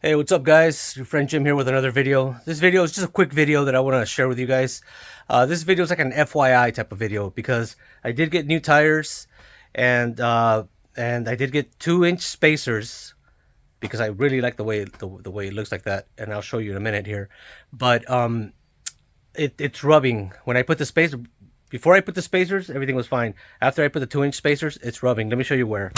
Hey, what's up guys? Your friend Jim here with another video. This video is just a quick video that I want to share with you guys. This video is like an FYI type of video because I did get new tires and I did get 2-inch spacers because I really like the way the way it looks like that, and I'll show you in a minute here. But it's rubbing when I put the spacer. Before I put the spacers, everything was fine. After I put the 2-inch spacers, it's rubbing. Let me show you where.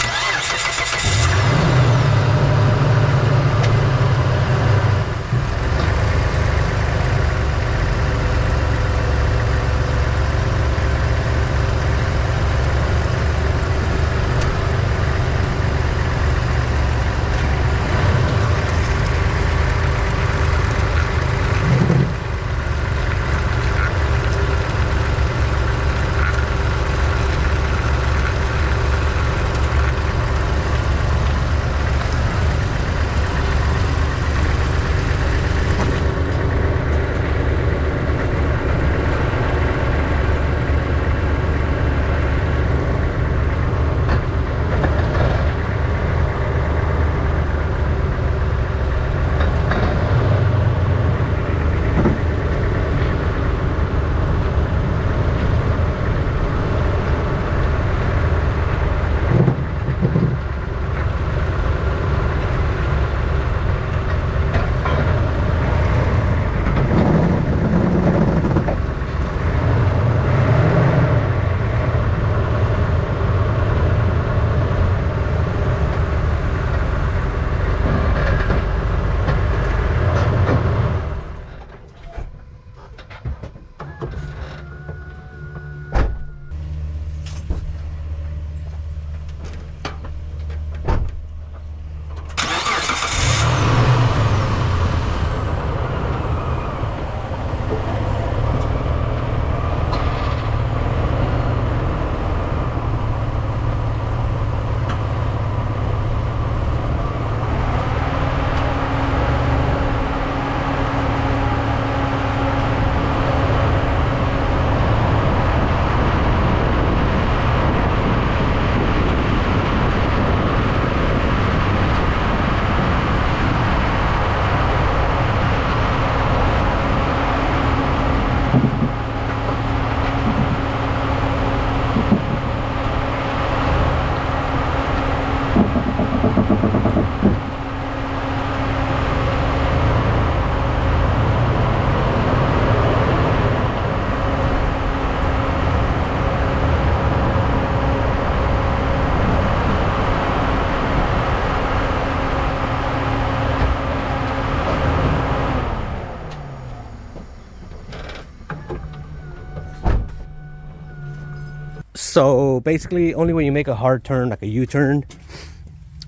So basically, only when you make a hard turn, like a U-turn,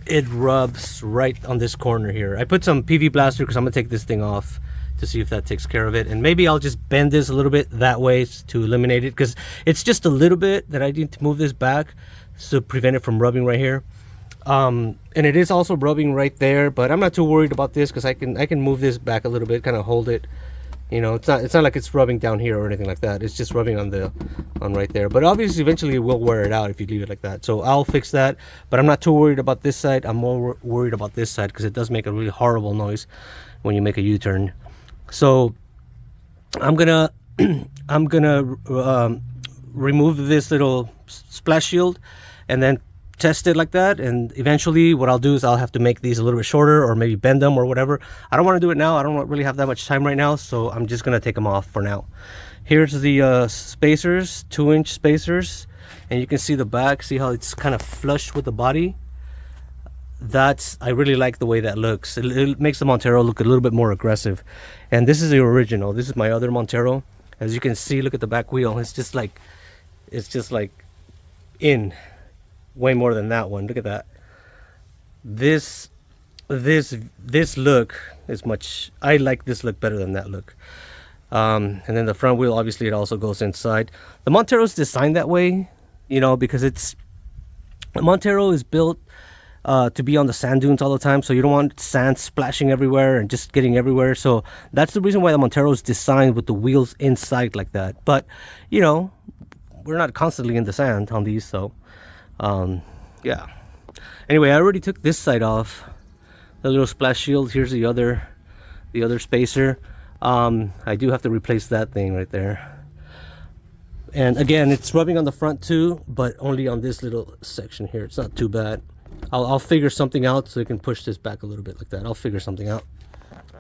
it rubs right on this corner here. I put some PV blaster because I'm gonna take this thing off to see if that takes care of it, and maybe I'll just bend this a little bit that way to eliminate it, because it's just a little bit that I need to move this back to prevent it from rubbing right here. And it is also rubbing right there, but I'm not too worried about this because I can move this back a little bit, kind of hold it. You know, it's not like it's rubbing down here or anything like that. It's just rubbing on right there. But obviously eventually it will wear it out if you leave it like that. So I'll fix that, but I'm not too worried about this side. I'm more worried about this side because it does make a really horrible noise when you make a U-turn. So I'm gonna remove this little splash shield and then test it like that, and eventually what I'll do is I'll have to make these a little bit shorter or maybe bend them or whatever. I don't want to do it now. I don't really have that much time right now, so I'm just gonna take them off for now. Here's the spacers, 2-inch spacers, and you can see the back. See how it's kind of flush with the body? I really like the way that looks. It makes the Montero look a little bit more aggressive. And this is the original. This is my other Montero. As you can see, look at the back wheel. It's just like in way more than that one. Look at that. This look is much, I like this look better than that look. And then the front wheel, obviously it also goes inside. The Montero is designed that way, you know, because the Montero is built to be on the sand dunes all the time, so you don't want sand splashing everywhere and just getting everywhere. So that's the reason why the Montero is designed with the wheels inside like that. But you know, we're not constantly in the sand on these, so yeah. Anyway, I already took this side off. the little splash shield. Here's the other spacer. I do have to replace that thing right there. And again, it's rubbing on the front too, but only on this little section here. It's not too bad. I'll figure something out so I can push this back a little bit like that. I'll figure something out.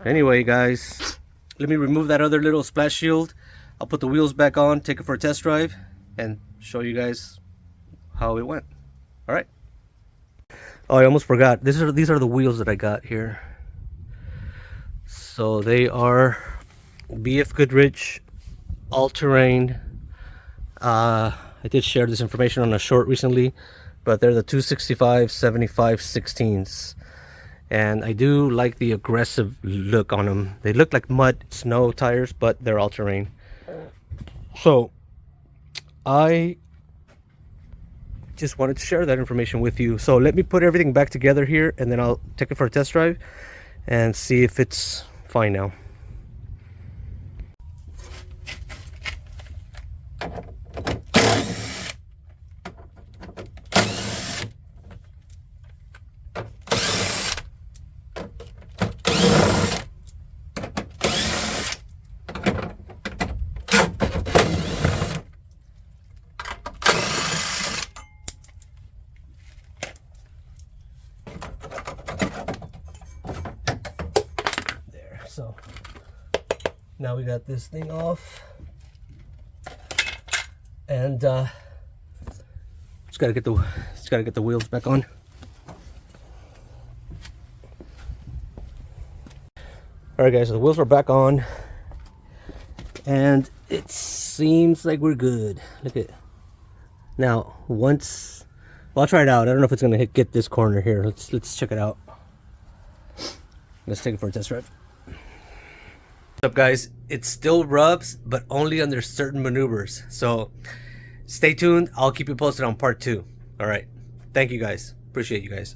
Anyway, guys, let me remove that other little splash shield. I'll put the wheels back on, take it for a test drive, and show you guys how it went. All right. Oh, I almost forgot. These are the wheels that I got here. So they are BF Goodrich all-terrain. I did share this information on a short recently, but they're the 265/75/16s, and I do like the aggressive look on them. They look like mud snow tires, but they're all-terrain. So I just wanted to share that information with you. So let me put everything back together here, and then I'll take it for a test drive and see if it's fine now. So now we got this thing off, and just gotta get the wheels back on. All right, guys, so the wheels are back on, and it seems like we're good. Look at now. Once, well, I'll try it out. I don't know if it's gonna get this corner here. Let's check it out. Let's take it for a test drive. What's up, guys? It still rubs, but only under certain maneuvers. So stay tuned. I'll keep you posted on part 2. All right. Thank you, guys. Appreciate you guys.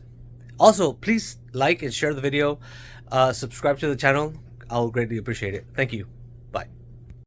Also, please like and share the video. Subscribe to the channel. I'll greatly appreciate it. Thank you.